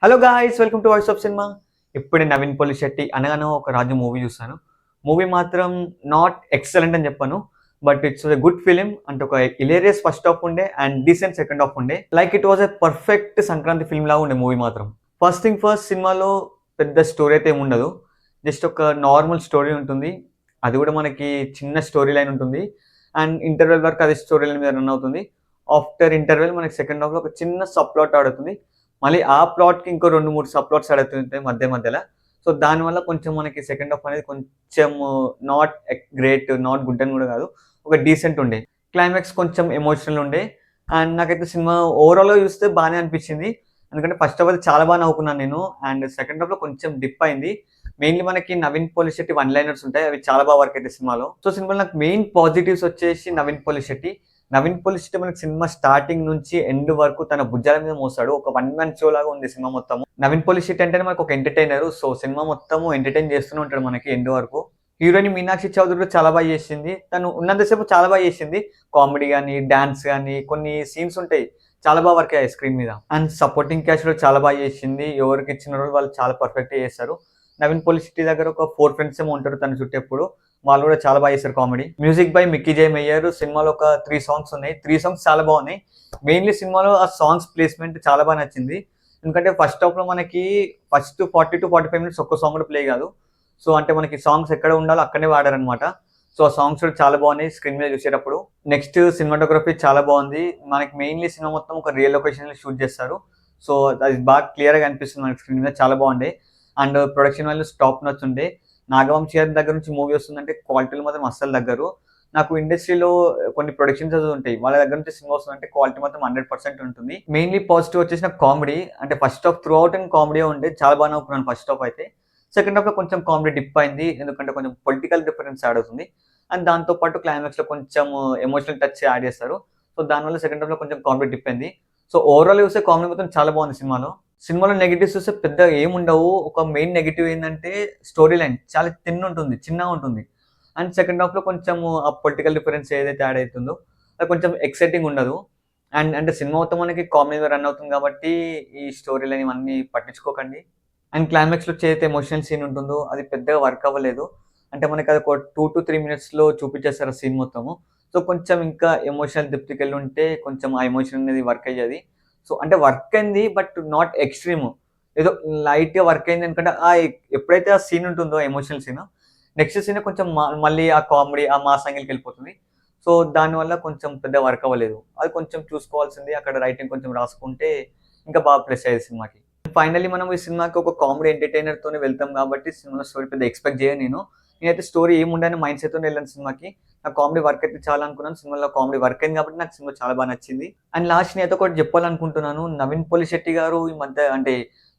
Hello guys, welcome to voice of cinema. ఇప్పుడే నవీన్ పోలిశెట్టి అనగానో ఒక రాజు movie చూసాను. మూవీ మాత్రం నాట్ ఎక్సలెంట్ అని చెప్పాను, but it's a good film. అంటే ఒక హిలేరియస్ ఫస్ట్ హాఫ్ ఉండే అండ్ డీసెంట్ సెకండ్ హాఫ్ ఉండే. Like it was a perfect Sankranti film లాగా ఉండే మూవీ మాత్రం. ఫస్ట్ థింగ్ ఫస్ట్, సినిమాలో పెద్ద స్టోరీ అయితే ఏమి ఉండదు. జస్ట్ ఒక నార్మల్ స్టోరీ ఉంటుంది. అది కూడా మనకి చిన్న స్టోరీ లైన్ ఉంటుంది అండ్ ఇంటర్వెల్ వరకు అది స్టోరీ లైన్ మీద రన్ అవుతుంది. ఆఫ్టర్ ఇంటర్వెల్ మనకి సెకండ్ హాఫ్లో ఒక చిన్న సబ్ ప్లాట్ ఆడుతుంది. మళ్ళీ ఆ ప్లాట్‌కి ఇంకో 2, 3 సబ్ ప్లాట్స్ యాడ్ అవుతుంటాయి మధ్య మధ్యల. సో, దానివల్ల కొంచెం మనకి సెకండ్ హాఫ్ అనేది కొంచెం నాట్ గ్రేట్, నాట్ గుడ్ అని కూడా కాదు. ఒక డీసెంట్ ఉండే. క్లైమాక్స్ కొంచెం ఎమోషనల్ ఉండే. అండ్ నాకైతే సినిమా ఓవరాల్‌గా చూస్తే బానే అనిపించింది. ఎందుకంటే ఫస్ట్ హాఫ్ అయితే చాలా బాగా నవ్వుకున్నాను నేను. అండ్ సెకండ్ హాఫ్‌లో కొంచెం డిప్ అయింది. మెయిన్‌లీ మనకి నవీన్ పోలిశెట్టి వన్ లైనర్స్ ఉంటాయి. అవి చాలా బాగా వర్క్ అయితాయి సినిమాలో. సో, సినిమాలో నాకు మెయిన్ పాజిటివ్స్ వచ్చేసి నవీన్ పోలిశెట్టి. నవీన్ పోలిశెట్టి మనకి సినిమా స్టార్టింగ్ నుంచి ఎండ్ వరకు తన భుజాల మీద మోస్తాడు. ఒక వన్ మ్యాన్ షో లాగా ఉంది సినిమా మొత్తము. నవీన్ పోలిశెట్టి అంటేనే మనకు ఒక ఎంటర్‌టైనర్. సో, సినిమా మొత్తము ఎంటర్‌టైన్ చేస్తూనే ఉంటాడు మనకి ఎండ్ వరకు. హీరోయిన్ మీనాక్షి చౌదరి కూడా చాలా బాగా చేసింది. తను ఉన్నంత సేపు చాలా బాగా చేసింది. కామెడీ గాని, డాన్స్ గాని, కొన్ని సీన్స్ ఉంటాయి. చాలా బాగా వర్క్ అయ్యాయి స్క్రీన్ మీద. అండ్ సపోర్టింగ్ క్యాస్ట్ కూడా చాలా బాగా చేసింది. ఎవరికి ఇచ్చిన రోల్ వాళ్ళు చాలా పర్ఫెక్ట్‌గా చేస్తారు. నవీన్ పోలిశెట్టి దగ్గర ఒక 4 ఫ్రెండ్స్ ఏమో ఉంటారు తన చుట్టూ ఎప్పుడు. వాళ్ళు కూడా చాలా బాగా చేశారు కామెడీ. మ్యూజిక్ బై మిక్కీ జే మెయ్యర్. సినిమాలో ఒక 3 సాంగ్స్ ఉన్నాయి. 3 సాంగ్స్ చాలా బాగున్నాయి. మెయిన్‌లీ సినిమాలో ఆ సాంగ్స్ ప్లేస్‌మెంట్ చాలా బాగా నచ్చింది. ఎందుకంటే ఫస్ట్ హాఫ్‌లో మనకి ఫస్ట్ 40-45 మినిట్స్ ఒక్క సాంగ్ కూడా ప్లే కాదు. సో, అంటే మనకి సాంగ్స్ ఎక్కడ ఉండాలో అక్కడనే వాడారనమాట. సో, ఆ సాంగ్స్ కూడా చాలా బాగున్నాయి స్క్రీన్ మీద చూసేటప్పుడు. నెక్స్ట్ సినిమాటోగ్రఫీ చాలా బాగుంది. మనకి మెయిన్‌లీ సినిమా మొత్తం ఒక రియల్ లొకేషన్‌లో షూట్ చేస్తారు. సో, అది బాగా క్లియర్‌గా కనిపిస్తుంది మనకి స్క్రీన్ మీద. చాలా బాగుండే. And production values top notch ఉండే. నాగవంశి గారి దగ్గర నుంచి మూవీ వస్తుందంటే క్వాలిటీలో మాత్రం అస్సలు తగ్గరు. నాకు ఇండస్ట్రీలో కొన్ని ప్రొడక్షన్స్ అది ఉంటాయి. వాళ్ళ దగ్గర నుంచి సినిమా వస్తుందంటే క్వాలిటీ మాత్రం 100% ఉంటుంది. మెయిన్‌లీ పాజిటివ్ వచ్చేసి నాకు కామెడీ. అంటే first half throughout and కామెడీయే ఉండే. చాలా బాగా నవ్వుకున్నాను ఫస్ట్ హాఫ్ అయితే. సెకండ్ హాఫ్‌లో కొంచెం కామెడీ డిప్ అయింది. ఎందుకంటే కొంచెం పొలిటికల్ రిఫరెన్స్ యాడ్ అవుతుంది. అండ్ దాంతో పాటు క్లైమాక్స్‌లో కొంచెం ఎమోషనల్ టచ్ యాడ్ చేస్తారు. సో, దానివల్ల సెకండ్ హాఫ్‌లో కొంచెం కామెడీ డిప్ అయింది. సో, ఓవరాల్ చూస్తే కామెడీ మొత్తం చాలా బాగుంది సినిమాలో. సినిమాలో నెగెటివ్స్ చూస్తే పెద్దగా ఏముండవు. ఒక మెయిన్ నెగెటివ్ ఏందంటే స్టోరీ లైన్ చాలా థిన్ ఉంటుంది. చిన్నగా ఉంటుంది. అండ్ సెకండ్ హాఫ్‌లో కొంచెము ఆ పొలిటికల్ డిఫరెన్స్ ఏదైతే యాడ్ అయితుందో అది కొంచెం ఎక్సైటింగ్ ఉండదు. అండ్ అంటే సినిమా మొత్తం మనకి కామెడీ మీద రన్ అవుతుంది కాబట్టి ఈ స్టోరీ లైన్ ఇవన్నీ పట్టించుకోకండి. అండ్ క్లైమాక్స్‌లో ఏదైతే ఎమోషనల్ సీన్ ఉంటుందో అది పెద్దగా వర్క్ అవ్వలేదు. అంటే మనకి అది ఒక 2-3 మినిట్స్‌లో చూపించేస్తారు ఆ సీన్ మొత్తము. సో, కొంచెం ఇంకా ఎమోషనల్ డెప్త్‌కెళ్ళుంటే కొంచెం ఆ ఎమోషన్ అనేది వర్క్ అయ్యేది. సో, అంటే వర్క్ అయింది. But not extreme. ఏదో లైట్‌గా వర్క్ అయింది ఎందుకంటే ఎప్పుడైతే ఆ సీన్ ఉంటుందో ఎమోషనల్ సీన్, నెక్స్ట్ సీన్ కొంచెం మళ్ళీ ఆ కామెడీ, ఆ మాస్ యాంగిల్‌కెళ్ళిపోతుంది. సో, దానివల్ల కొంచెం పెద్దగా వర్క్ అవ్వలేదు. అది కొంచెం చూసుకోవాల్సింది. అక్కడ రైటింగ్ కొంచెం రాసుకుంటే ఇంకా బాగా ప్లస్ అయ్యేది సినిమాకి. ఫైనల్లీ మనం ఈ సినిమాకి ఒక కామెడీ ఎంటర్‌టైనర్‌తోనే వెళ్తాం కాబట్టి సినిమాలో స్టోరీ పెద్ద ఎక్స్‌పెక్ట్ చేయను నేను. నేనైతే స్టోరీ ఏముండని మైండ్ సెట్‌తోనే వెళ్ళాను సినిమాకి. నాకు కామెడీ వర్క్ అయితే చాలా అనుకున్నాను. సినిమాలో కామెడీ వర్క్ అయింది కాబట్టి నాకు సినిమా చాలా బాగా నచ్చింది. అండ్ లాస్ట్ నేనైతే ఒకటి చెప్పాలనుకుంటున్నాను. నవీన్ పోలిశెట్టి గారు ఈ మధ్య అంటే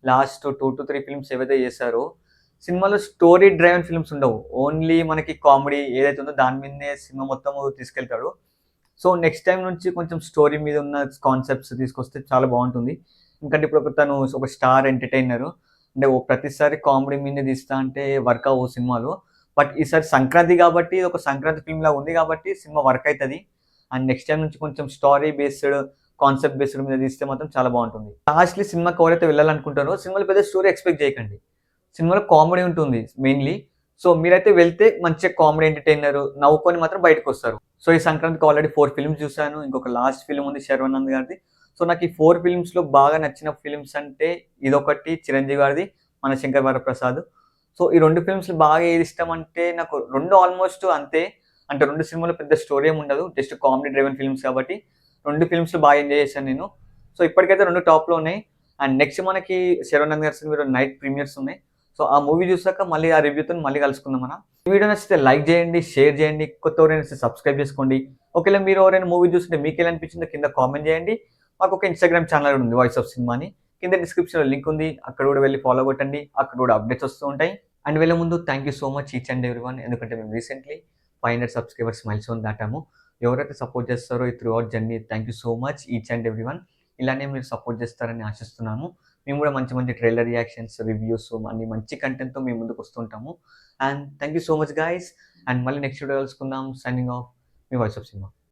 లాస్ట్ 2-3 ఫిల్మ్స్ ఏవైతే చేశారో, సినిమాలో స్టోరీ డ్రైవెన్ ఫిల్మ్స్ ఉండవు. ఓన్లీ మనకి కామెడీ ఏదైతే ఉందో దాని మీదనే సినిమా మొత్తము తీసుకెళ్తాడు. సో, నెక్స్ట్ టైమ్ నుంచి కొంచెం స్టోరీ మీద ఉన్న కాన్సెప్ట్స్ తీసుకొస్తే చాలా బావుంటుంది. ఎందుకంటే ఇప్పుడు తను ఒక స్టార్ ఎంటర్‌టైనరు. అంటే ప్రతిసారి కామెడీ మీదనే తీస్తా అంటే వర్క్ అవ్వవు సినిమాలు. బట్ ఈసారి సంక్రాంతి కాబట్టి ఒక సంక్రాంతి ఫిల్మ్‌లా ఉంది కాబట్టి సినిమా వర్క్ అయితది. అండ్ నెక్స్ట్ టైమ్ నుంచి కొంచెం స్టోరీ బేస్డ్, కాన్సెప్ట్ బేస్డ్ మీద తీస్తే మాత్రం చాలా బావుంటుంది. లాస్ట్‌లీ సినిమాకి ఎవరైతే వెళ్ళాలనుకుంటారో సినిమాలో పెద్ద స్టోరీ ఎక్స్‌పెక్ట్ చేయకండి. సినిమాలో కామెడీ ఉంటుంది మెయిన్‌లీ. సో, మీరైతే వెళ్తే మంచిగా కామెడీ ఎంటర్‌టైనర్ నవ్వుకొని మాత్రం బయటకొస్తారు. సో, ఈ సంక్రాంతికి ఆల్రెడీ 4 ఫిల్మ్స్ చూసాను. ఇంకొక లాస్ట్ ఫిల్మ్ ఉంది 'శర్వానంద్' గారిది. సో, నాకు ఈ 4 ఫిల్మ్స్‌లో బాగా నచ్చిన ఫిల్మ్స్ అంటే ఇదొకటి 'చిరంజీవి' గారిది, మన 'శంకర్ వరప్రసాద్.' సో, ఈ 2 ఫిల్మ్స్ బాగా ఏది ఇష్టం అంటే నాకు 2 ఆల్మోస్ట్ అంతే. అంటే 2 సినిమాలో పెద్ద స్టోరీ ఏమి ఉండదు. జస్ట్ కామెడీ డ్రైవెన్ ఫిల్మ్స్ కాబట్టి 2 ఫిల్మ్స్‌లో బాగా ఎంజాయ్ చేశాను నేను. సో, ఇప్పటికైతే 2 టాప్‌లో ఉన్నాయి. అండ్ నెక్స్ట్ మనకి 'శర్వానంద్' గారి సినిమాలో నైట్ ప్రీమియర్స్ ఉన్నాయి. సో, ఆ మూవీ చూసాక మళ్ళీ ఆ రివ్యూతోని మళ్ళీ కలుసుకుందాం మనం. ఈ వీడియో నచ్చితే లైక్ చేయండి, షేర్ చేయండి. కొత్తెవరైనా వస్తే సబ్స్క్రైబ్ చేసుకోండి. ఒకవేళ మీరు ఎవరైనా మూవీ చూస్తుంటే మీకెలా అనిపించిందో కింద కామెంట్ చేయండి. మాకొక ఇన్‌స్టాగ్రామ్ ఛానెల్ ఉంది 'వాయిస్ ఆఫ్ సినిమా' అని. కింద డిస్క్రిప్షన్‌లో లింక్ ఉంది. అక్కడ కూడా వెళ్లి ఫాలో కొట్టండి. అక్కడ కూడా అప్డేట్స్ వస్తూ ఉంటాయి. అండ్ వెళ్ళే ముందు thank you so much each and everyone. ఎందుకంటే మేము రీసెంట్‌లీ 500 సబ్స్క్రైబర్స్ మైల్‌స్టోన్ దాటాము. ఎవరైతే సపోర్ట్ చేస్తారో ఈ through out journey thank you so much each and everyone. ఇలానే మీరు సపోర్ట్ చేస్తారని ఆశిస్తున్నాము. మేము కూడా మంచి మంచి ట్రైలర్ రియాక్షన్స్, రివ్యూస్ అన్ని మంచి కంటెంట్‌తో మీ ముందుకు వస్తుంటాము. And thank you so much guys. And మళ్ళీ నెక్స్ట్ వీడియో కలుసుకుందాం. సైనింగ్ ఆఫ్ మీ వాయిస్ ఆఫ్ సినిమా.